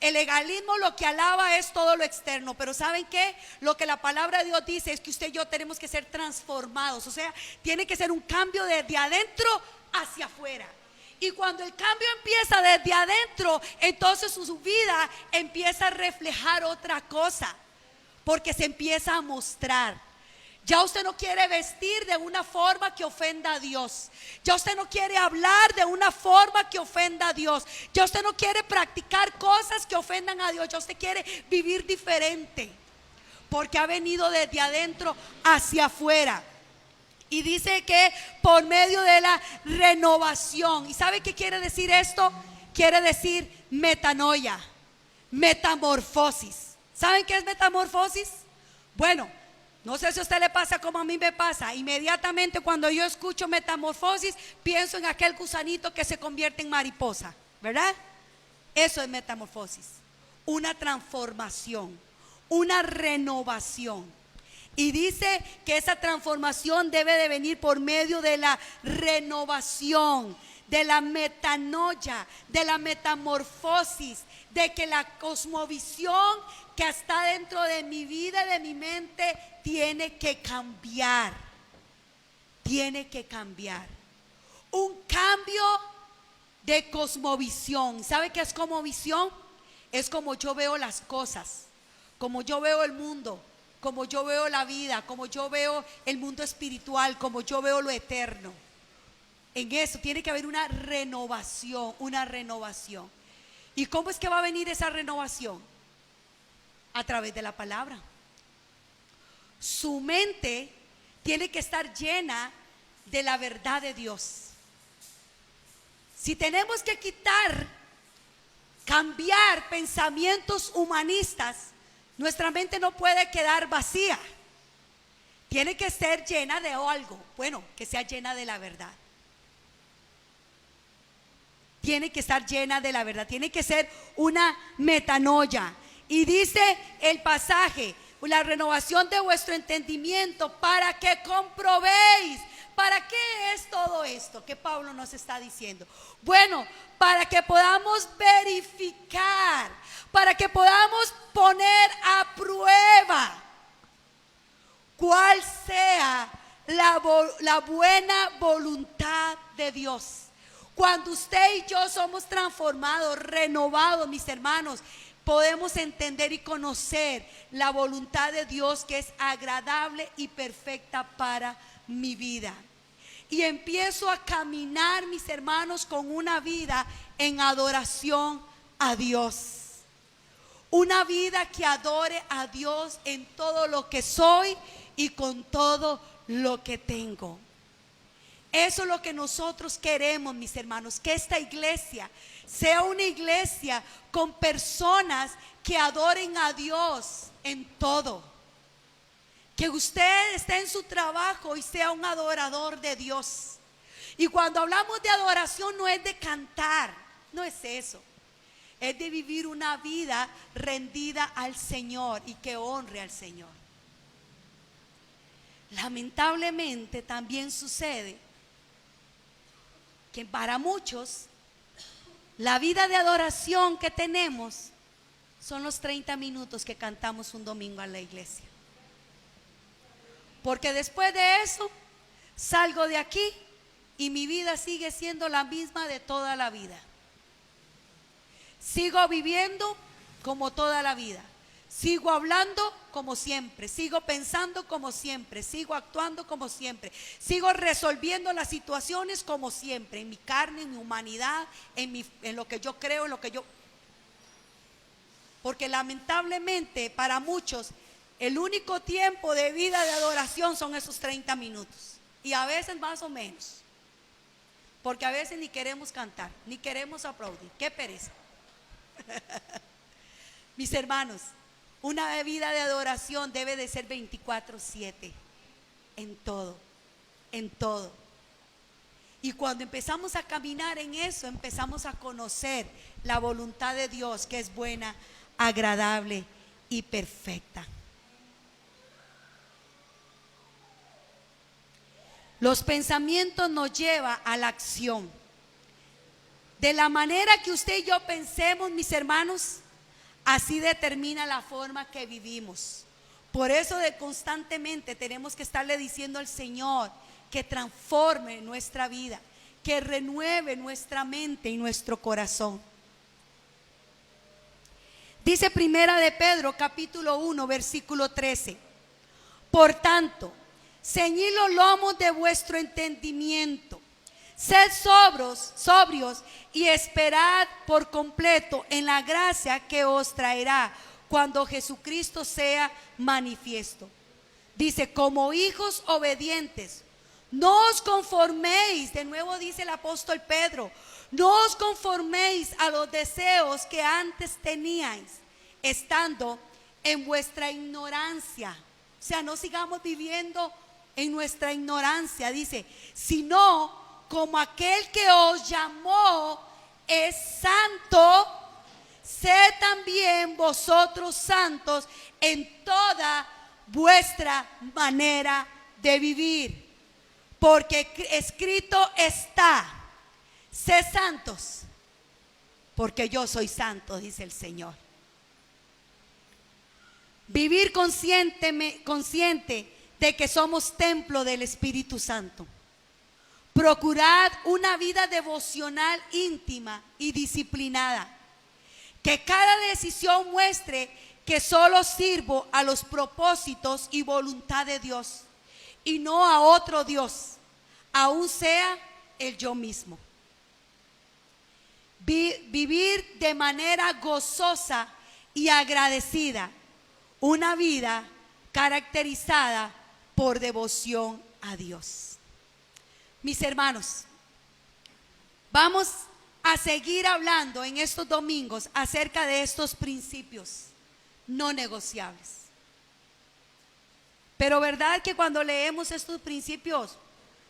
el legalismo lo que alaba es todo lo externo. Pero ¿saben qué? Lo que la palabra de Dios dice es que usted y yo tenemos que ser transformados. O sea, tiene que ser un cambio desde adentro hacia afuera. Y cuando el cambio empieza desde adentro, entonces su vida empieza a reflejar otra cosa, porque se empieza a mostrar. Ya usted no quiere vestir de una forma que ofenda a Dios. Ya usted no quiere hablar de una forma que ofenda a Dios. Ya usted no quiere practicar cosas que ofendan a Dios. Ya usted quiere vivir diferente, porque ha venido desde adentro hacia afuera. Y dice que por medio de la renovación. ¿Y sabe qué quiere decir esto? Quiere decir metanoia, metamorfosis. ¿Saben qué es metamorfosis? Bueno, no sé si a usted le pasa como a mí me pasa. Inmediatamente cuando yo escucho metamorfosis, pienso en aquel gusanito que se convierte en mariposa, ¿verdad? Eso es metamorfosis. Una transformación, una renovación. Y dice que esa transformación debe de venir por medio de la renovación, de la metanoia, de la metamorfosis, de que la cosmovisión que está dentro de mi vida y de mi mente tiene que cambiar. Tiene que cambiar. Un cambio de cosmovisión. ¿Sabe qué es cosmovisión? Es como yo veo las cosas, como yo veo el mundo, como yo veo la vida, como yo veo el mundo espiritual, como yo veo lo eterno. En eso tiene que haber una renovación, una renovación. ¿Y cómo es que va a venir esa renovación? A través de la palabra. Su mente tiene que estar llena de la verdad de Dios. Si tenemos que cambiar pensamientos humanistas, nuestra mente no puede quedar vacía. Tiene que ser llena de algo, bueno, que sea llena de la verdad. Tiene que estar llena de la verdad, tiene que ser una metanoia. Y dice el pasaje, la renovación de vuestro entendimiento para que comprobéis. ¿Para qué es todo esto que Pablo nos está diciendo? Bueno, para que podamos verificar, para que podamos poner a prueba cuál sea la buena voluntad de Dios. Cuando usted y yo somos transformados, renovados, mis hermanos, podemos entender y conocer la voluntad de Dios, que es agradable y perfecta para mi vida. Y empiezo a caminar, mis hermanos, con una vida en adoración a Dios. Una vida que adore a Dios en todo lo que soy y con todo lo que tengo. Eso es lo que nosotros queremos, mis hermanos, que esta iglesia sea una iglesia con personas que adoren a Dios en todo. Que usted esté en su trabajo y sea un adorador de Dios. Y cuando hablamos de adoración no es de cantar, no es eso. Es de vivir una vida rendida al Señor y que honre al Señor. Lamentablemente también sucede que para muchos la vida de adoración que tenemos son los 30 minutos que cantamos un domingo a la iglesia. Porque después de eso salgo de aquí y mi vida sigue siendo la misma de toda la vida. Sigo viviendo como toda la vida. Sigo hablando como siempre, sigo pensando como siempre, sigo actuando como siempre, sigo resolviendo las situaciones como siempre, en mi carne, en mi humanidad, en lo que yo creo, en lo que yo... Porque lamentablemente para muchos el único tiempo de vida de adoración son esos 30 minutos. Y a veces más o menos. Porque a veces ni queremos cantar, ni queremos aplaudir. ¡Qué pereza! Mis hermanos, una vida de adoración debe de ser 24/7. En todo, en todo. Y cuando empezamos a caminar en eso, empezamos a conocer la voluntad de Dios, que es buena, agradable y perfecta. Los pensamientos nos llevan a la acción. De la manera que usted y yo pensemos, mis hermanos, así determina la forma que vivimos. Por eso constantemente tenemos que estarle diciendo al Señor que transforme nuestra vida, que renueve nuestra mente y nuestro corazón. Dice Primera de Pedro capítulo 1 versículo 13: por tanto, ceñid los lomos de vuestro entendimiento. Sed sobrios y esperad por completo en la gracia que os traerá cuando Jesucristo sea manifiesto. Dice, como hijos obedientes, no os conforméis, de nuevo dice el apóstol Pedro, no os conforméis a los deseos que antes teníais, estando en vuestra ignorancia. O sea, no sigamos viviendo en nuestra ignorancia, dice, sino como aquel que os llamó es santo, sed también vosotros santos en toda vuestra manera de vivir. Porque escrito está, sed santos, porque yo soy santo, dice el Señor. Vivir consciente de que somos templo del Espíritu Santo. Procurad una vida devocional íntima y disciplinada. Que cada decisión muestre que solo sirvo a los propósitos y voluntad de Dios y no a otro Dios, aun sea el yo mismo. Vivir de manera gozosa y agradecida, una vida caracterizada por devoción a Dios. Mis hermanos, vamos a seguir hablando en estos domingos acerca de estos principios no negociables. Pero ¿verdad que cuando leemos estos principios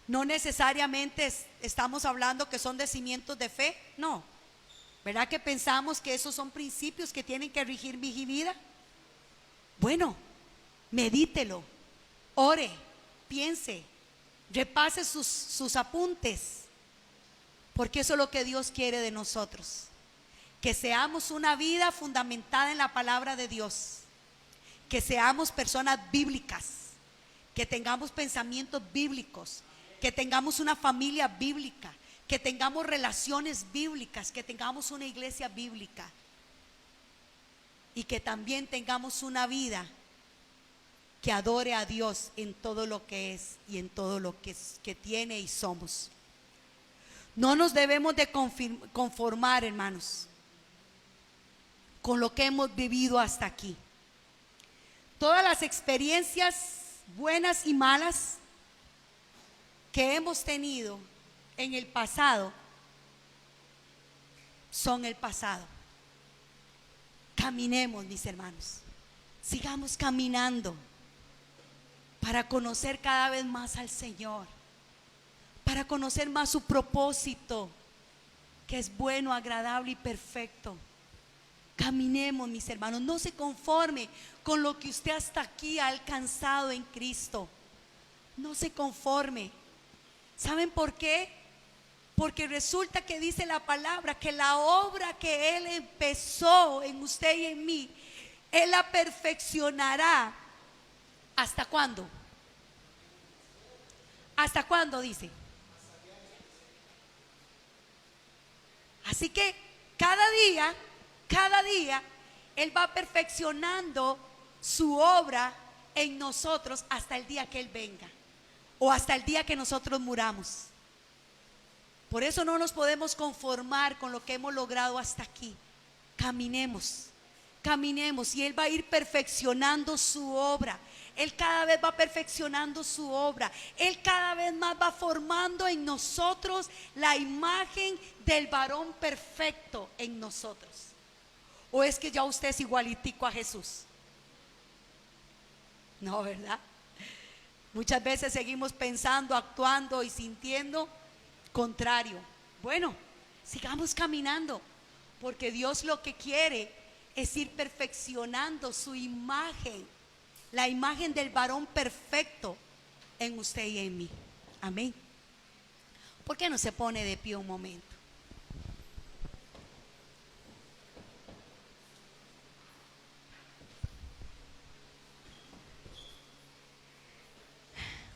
no necesariamente estamos hablando que son de cimientos de fe? No. ¿Verdad que pensamos que esos son principios que tienen que regir mi vida? Bueno, medítelo, ore, piense, repase sus apuntes, porque eso es lo que Dios quiere de nosotros, que seamos una vida fundamentada en la palabra de Dios, que seamos personas bíblicas, que tengamos pensamientos bíblicos, que tengamos una familia bíblica, que tengamos relaciones bíblicas, que tengamos una iglesia bíblica y que también tengamos una vida que adore a Dios en todo lo que es y en todo lo que tiene y somos. No nos debemos de conformar, hermanos, con lo que hemos vivido hasta aquí. Todas las experiencias buenas y malas que hemos tenido en el pasado son el pasado. Caminemos, mis hermanos, sigamos caminando para conocer cada vez más al Señor, para conocer más su propósito, que es bueno, agradable y perfecto. Caminemos, mis hermanos, no se conforme con lo que usted hasta aquí ha alcanzado en Cristo. No se conforme. ¿Saben por qué? Porque resulta que dice la palabra que la obra que Él empezó en usted y en mí, Él la perfeccionará. ¿Hasta cuándo? ¿Hasta cuándo dice? Así que cada día Él va perfeccionando su obra en nosotros hasta el día que Él venga o hasta el día que nosotros muramos. Por eso no nos podemos conformar con lo que hemos logrado hasta aquí. Caminemos y Él va a ir perfeccionando su obra. Él cada vez va perfeccionando su obra. Él cada vez más va formando en nosotros la imagen del varón perfecto en nosotros. ¿O es que ya usted es igualitico a Jesús? No, ¿verdad? Muchas veces seguimos pensando, actuando y sintiendo contrario. Bueno, sigamos caminando, porque Dios lo que quiere es ir perfeccionando su imagen, la imagen del varón perfecto en usted y en mí. Amén. ¿Por qué no se pone de pie un momento?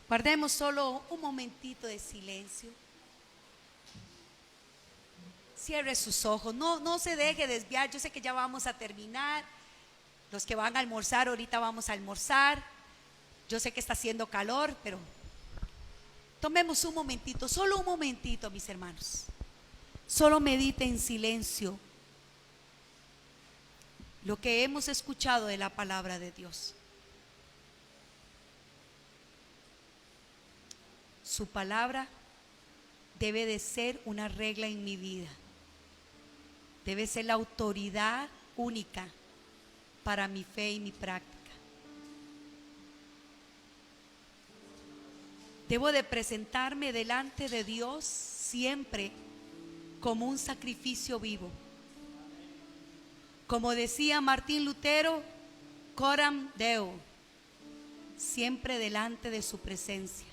Guardemos solo un momentito de silencio. Cierre sus ojos, no se deje desviar. Yo sé que ya vamos a terminar. Los que van a almorzar, ahorita vamos a almorzar. Yo sé que está haciendo calor, pero tomemos un momentito, solo un momentito, mis hermanos. Solo medite en silencio lo que hemos escuchado de la palabra de Dios. Su palabra debe de ser una regla en mi vida. Debe ser la autoridad única para mi fe y mi práctica. Debo de presentarme delante de Dios siempre como un sacrificio vivo. Como decía Martín Lutero, coram Deo, siempre delante de su presencia.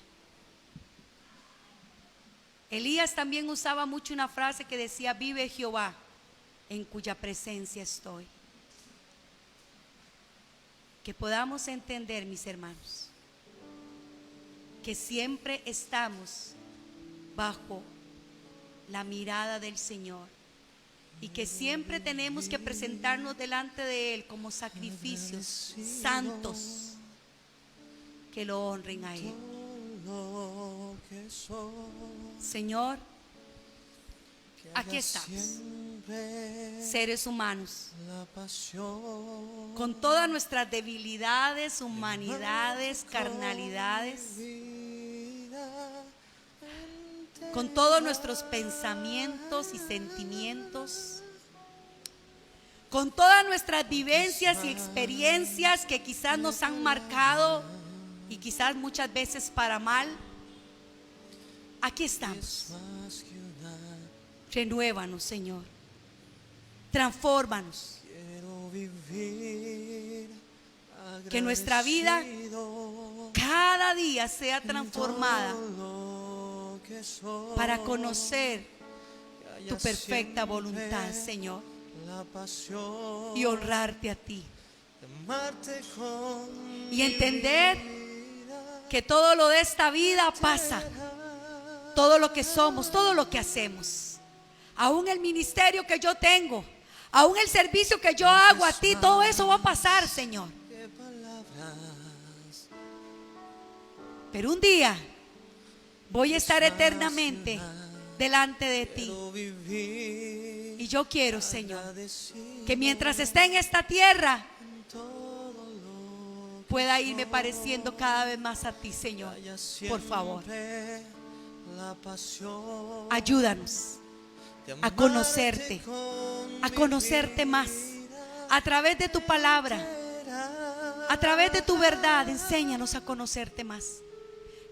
Elías también usaba mucho una frase que decía: vive Jehová, en cuya presencia estoy. Que podamos entender, mis hermanos, que siempre estamos bajo la mirada del Señor y que siempre tenemos que presentarnos delante de Él como sacrificios santos que lo honren a Él. Señor, aquí estamos, seres humanos, con todas nuestras debilidades, humanidades, carnalidades, con todos nuestros pensamientos y sentimientos, con todas nuestras vivencias y experiencias que quizás nos han marcado y quizás muchas veces para mal. Aquí estamos. Renuévanos, Señor. Transfórmanos. Que nuestra vida cada día sea transformada para conocer tu perfecta voluntad, Señor, y honrarte a ti. Y entender que todo lo de esta vida pasa. Todo lo que somos, todo lo que hacemos, aún el ministerio que yo tengo, aún el servicio que yo hago a ti, todo eso va a pasar, Señor. Pero un día voy a estar eternamente delante de ti. Y yo quiero, Señor, que mientras esté en esta tierra pueda irme pareciendo cada vez más a ti, Señor. Por favor, ayúdanos a conocerte más a través de tu palabra, a través de tu verdad. Enséñanos a conocerte más.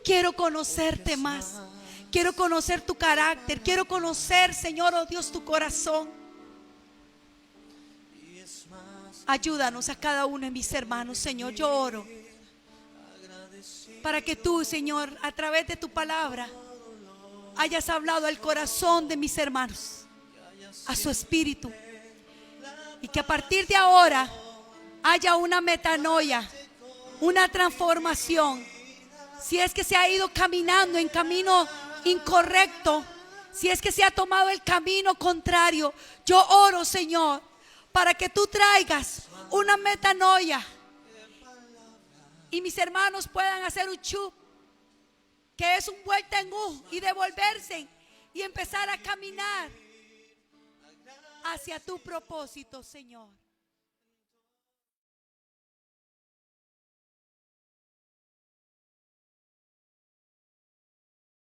Quiero conocerte más. Quiero conocer tu carácter. Quiero conocer, Señor, oh Dios, tu corazón. Ayúdanos a cada uno de mis hermanos, Señor. Yo oro para que tú, Señor, a través de tu palabra hayas hablado al corazón de mis hermanos, a su espíritu, y que a partir de ahora haya una metanoia, una transformación. Si es que se ha ido caminando en camino incorrecto, si es que se ha tomado el camino contrario, yo oro, Señor, para que tú traigas una metanoia y mis hermanos puedan hacer un chup, que es un vuelta en U, y devolverse y empezar a caminar hacia tu propósito, Señor.